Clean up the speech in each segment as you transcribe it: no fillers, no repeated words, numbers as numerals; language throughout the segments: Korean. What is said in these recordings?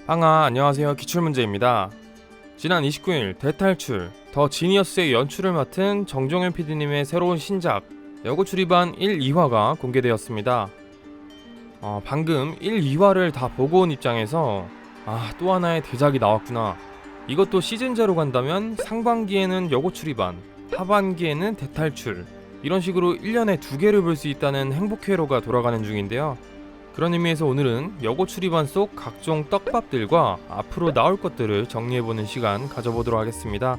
안녕하세요. 기출문제입니다. 지난 29일 대탈출 더 지니어스의 연출을 맡은 정종현 PD님의 새로운 신작 여고출입반 1, 2화가 공개되었습니다. 방금 1, 2화를 다 보고 온 입장에서 또 하나의 대작이 나왔구나. 이것도 시즌제로 간다면 상반기에는 여고출입반, 하반기에는 대탈출, 이런 식으로 1년에 2개를 볼 수 있다는 행복회로가 돌아가는 중인데요. 그런 의미에서 오늘은 여고출입반 속 각종 떡밥들과 앞으로 나올 것들을 정리해보는 시간 가져보도록 하겠습니다.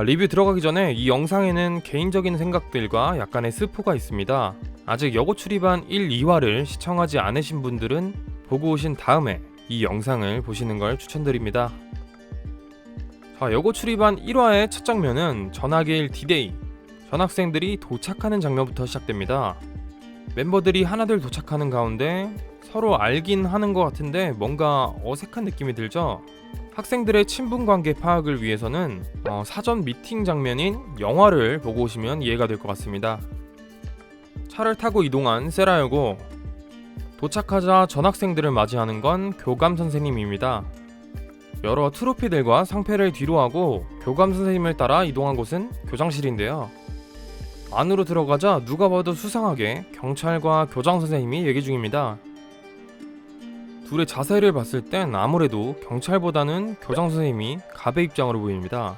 리뷰 들어가기 전에 이 영상에는 개인적인 생각들과 약간의 스포가 있습니다. 아직 여고출입반 1, 2화를 시청하지 않으신 분들은 보고 오신 다음에 이 영상을 보시는 걸 추천드립니다. 여고출입반 1화의 첫 장면은 전학일 D-Day, 전학생들이 도착하는 장면부터 시작됩니다. 멤버들이 하나둘 도착하는 가운데 서로 알긴 하는 것 같은데 뭔가 어색한 느낌이 들죠? 학생들의 친분관계 파악을 위해서는 사전 미팅 장면인 영화를 보고 오시면 이해가 될 것 같습니다. 차를 타고 이동한 세라여고, 도착하자 전학생들을 맞이하는 건 교감 선생님입니다. 여러 트로피들과 상패를 뒤로하고 교감 선생님을 따라 이동한 곳은 교장실인데요. 안으로 들어가자 누가 봐도 수상하게 경찰과 교장 선생님이 얘기 중입니다. 둘의 자세를 봤을 땐 아무래도 경찰보다는 교장 선생님이 갑의 입장으로 보입니다.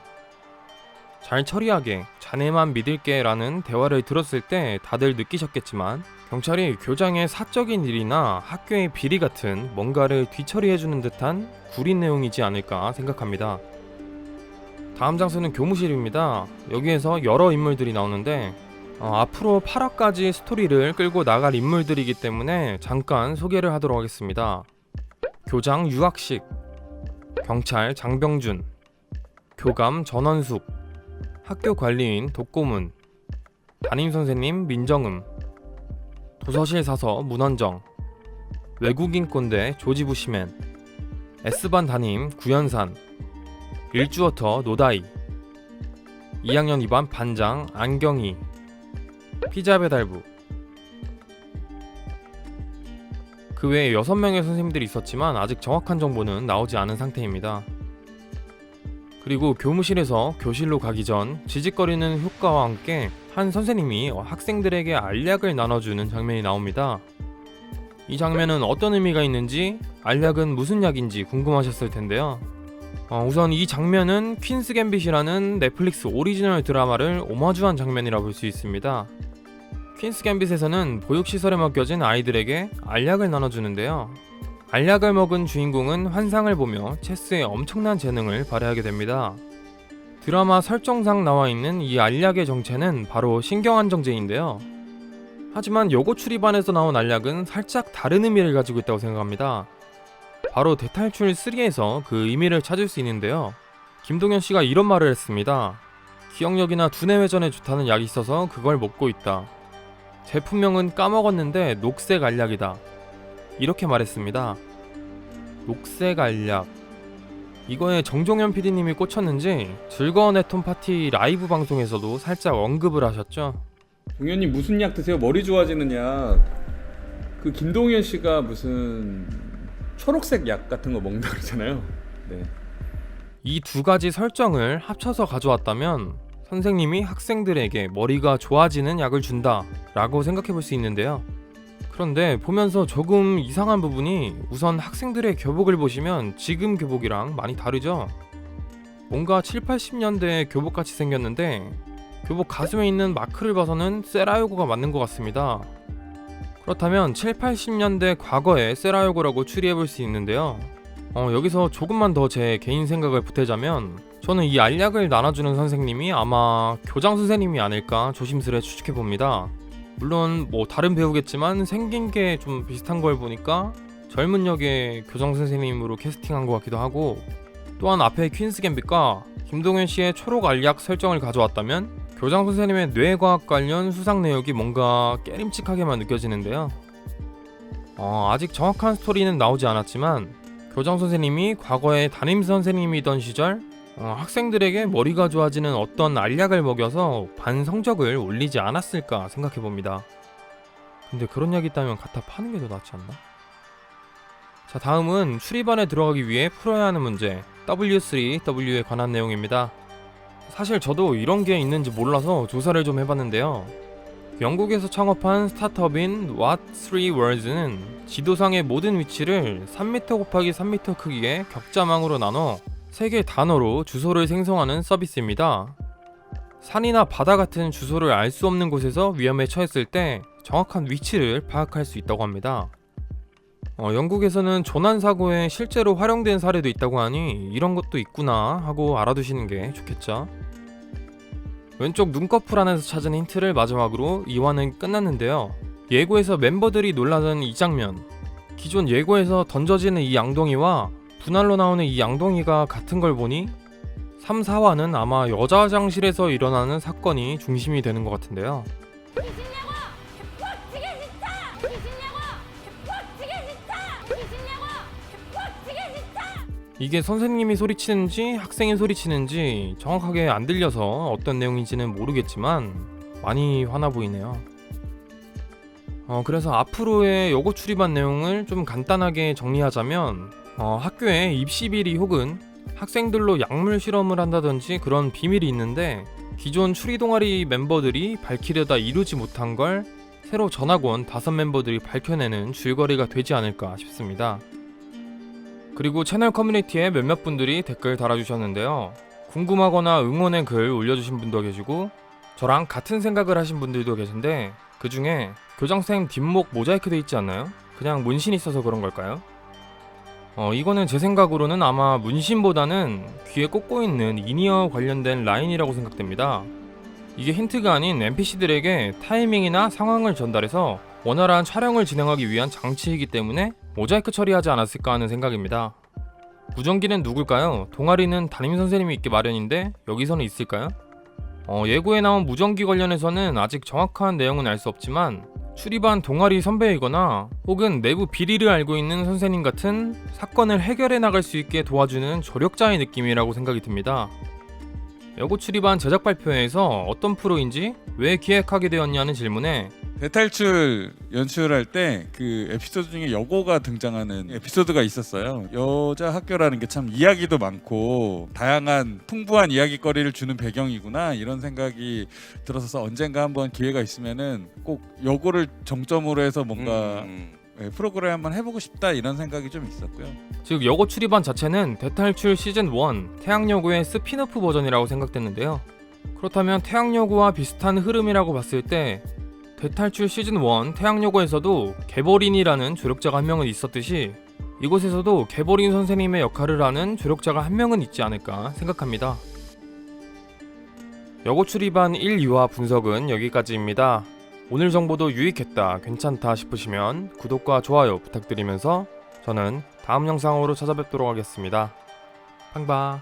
잘 처리하게, 자네만 믿을게 라는 대화를 들었을 때 다들 느끼셨겠지만 경찰이 교장의 사적인 일이나 학교의 비리 같은 뭔가를 뒤처리해주는 듯한 구린 내용이지 않을까 생각합니다. 다음 장소는 교무실입니다. 여기에서 여러 인물들이 나오는데 앞으로 8화까지 스토리를 끌고 나갈 인물들이기 때문에 잠깐 소개를 하도록 하겠습니다. 교장 유학식, 경찰 장병준, 교감 전원숙, 학교 관리인 독고문, 담임선생님 민정음, 도서실 사서 문원정, 외국인 꼰대 조지부시맨, S반 담임 구연산, 일주어터 노다이, 2학년 2반 반장 안경희, 피자 배달부. 그 외에 6명의 선생님들이 있었지만 아직 정확한 정보는 나오지 않은 상태입니다. 그리고 교무실에서 교실로 가기 전 지직거리는 효과와 함께 한 선생님이 학생들에게 알약을 나눠주는 장면이 나옵니다. 이 장면은 어떤 의미가 있는지, 알약은 무슨 약인지 궁금하셨을 텐데요. 우선 이 장면은 퀸스 갬빗이라는 넷플릭스 오리지널 드라마를 오마주한 장면이라 볼 수 있습니다. 퀸스 갬빗에서는 보육시설에 맡겨진 아이들에게 알약을 나눠주는데요. 알약을 먹은 주인공은 환상을 보며 체스에 엄청난 재능을 발휘하게 됩니다. 드라마 설정상 나와있는 이 알약의 정체는 바로 신경안정제인데요. 하지만 여고출입반에서 나온 알약은 살짝 다른 의미를 가지고 있다고 생각합니다. 바로 대탈출 3에서 그 의미를 찾을 수 있는데요. 김동현씨가 이런 말을 했습니다. 기억력이나 두뇌 회전에 좋다는 약이 있어서 그걸 먹고 있다. 제품명은 까먹었는데 녹색 알약이다. 이렇게 말했습니다. 녹색 알약. 이거에 정종현 PD님이 꽂혔는지 즐거운 애톰 파티 라이브 방송에서도 살짝 언급을 하셨죠. 동현님 무슨 약 드세요? 머리 좋아지는 약. 그 김동현 씨가 무슨 초록색 약 같은 거 먹는다 그러잖아요. 네. 이 두 가지 설정을 합쳐서 가져왔다면 선생님이 학생들에게 머리가 좋아지는 약을 준다 라고 생각해 볼 수 있는데요. 그런데 보면서 조금 이상한 부분이, 우선 학생들의 교복을 보시면 지금 교복이랑 많이 다르죠? 뭔가 7, 80년대 교복같이 생겼는데 교복 가슴에 있는 마크를 봐서는 세라요고가 맞는 것 같습니다. 그렇다면 7, 80년대 과거의 세라요고라고 추리해 볼 수 있는데요. 여기서 조금만 더 제 개인 생각을 보태자면 저는 이 알약을 나눠주는 선생님이 아마 교장 선생님이 아닐까 조심스레 추측해 봅니다. 물론 다른 배우겠지만 생긴 게 좀 비슷한 걸 보니까 젊은 역의 교장 선생님으로 캐스팅한 것 같기도 하고, 또한 앞에 퀸스 갬빗과 김동현 씨의 초록 알약 설정을 가져왔다면 교장 선생님의 뇌과학 관련 수상 내역이 뭔가 깨림칙하게만 느껴지는데요. 아직 정확한 스토리는 나오지 않았지만 교장 선생님이 과거에 담임 선생님이던 시절 학생들에게 머리가 좋아지는 어떤 알약을 먹여서 반 성적을 올리지 않았을까 생각해봅니다. 근데 그런 약이 있다면 갖다 파는 게 더 낫지 않나? 자, 다음은 출입안에 들어가기 위해 풀어야 하는 문제 W3W에 관한 내용입니다. 사실 저도 이런 게 있는지 몰라서 조사를 좀 해봤는데요. 영국에서 창업한 스타트업인 What3Words는 지도상의 모든 위치를 3m 곱하기 3m 크기의 격자망으로 나눠 3개의 단어로 주소를 생성하는 서비스입니다. 산이나 바다 같은 주소를 알 수 없는 곳에서 위험에 처했을 때 정확한 위치를 파악할 수 있다고 합니다. 영국에서는 조난사고에 실제로 활용된 사례도 있다고 하니 이런 것도 있구나 하고 알아두시는 게 좋겠죠. 왼쪽 눈꺼풀 안에서 찾은 힌트를 마지막으로 2화는 끝났는데요. 예고에서 멤버들이 놀라던 이 장면, 기존 예고에서 던져지는 이 양동이와 분할로 나오는 이 양동이가 같은 걸 보니 3, 4화는 아마 여자 화장실에서 일어나는 사건이 중심이 되는 것 같은데요. 이게 선생님이 소리치는지 학생이 소리치는지 정확하게 안 들려서 어떤 내용인지는 모르겠지만 많이 화나 보이네요. 그래서 앞으로의 여고 출입안 내용을 좀 간단하게 정리하자면 학교에 입시 비리 혹은 학생들로 약물 실험을 한다든지 그런 비밀이 있는데 기존 추리 동아리 멤버들이 밝히려다 이루지 못한 걸 새로 전학 온 5멤버들이 밝혀내는 줄거리가 되지 않을까 싶습니다. 그리고 채널 커뮤니티에 몇몇 분들이 댓글 달아주셨는데요. 궁금하거나 응원의 글 올려주신 분도 계시고 저랑 같은 생각을 하신 분들도 계신데 그 중에 교장쌤 뒷목 모자이크 돼 있지 않나요? 그냥 문신이 있어서 그런 걸까요? 이거는 제 생각으로는 아마 문신보다는 귀에 꽂고 있는 인이어 관련된 라인이라고 생각됩니다. 이게 힌트가 아닌 NPC들에게 타이밍이나 상황을 전달해서 원활한 촬영을 진행하기 위한 장치이기 때문에 모자이크 처리하지 않았을까 하는 생각입니다. 무전기는 누굴까요? 동아리는 담임선생님이 있기 마련인데 여기서는 있을까요? 예고에 나온 무전기 관련해서는 아직 정확한 내용은 알 수 없지만 출입한 동아리 선배이거나 혹은 내부 비리를 알고 있는 선생님 같은 사건을 해결해 나갈 수 있게 도와주는 조력자의 느낌이라고 생각이 듭니다. 여고 출입안 제작 발표회에서 어떤 프로인지 왜 기획하게 되었냐는 질문에 대탈출 연출할 때 그 에피소드 중에 여고가 등장하는 에피소드가 있었어요. 여자 학교라는 게 참 이야기도 많고 다양한 풍부한 이야기거리를 주는 배경이구나 이런 생각이 들어서 언젠가 한번 기회가 있으면은 꼭 여고를 정점으로 해서 뭔가 프로그램 한번 해보고 싶다 이런 생각이 좀 있었고요. 즉 여고 출입안 자체는 대탈출 시즌 1 태양여고의 스피너프 버전이라고 생각됐는데요. 그렇다면 태양여고와 비슷한 흐름이라고 봤을 때 대탈출 시즌 1 태양여고에서도 개버린이라는 조력자가 한 명은 있었듯이 이곳에서도 개버린 선생님의 역할을 하는 조력자가 한 명은 있지 않을까 생각합니다. 여고 출입안 1, 2화 분석은 여기까지입니다. 오늘 정보도 유익했다, 괜찮다 싶으시면 구독과 좋아요 부탁드리면서 저는 다음 영상으로 찾아뵙도록 하겠습니다. 팡바.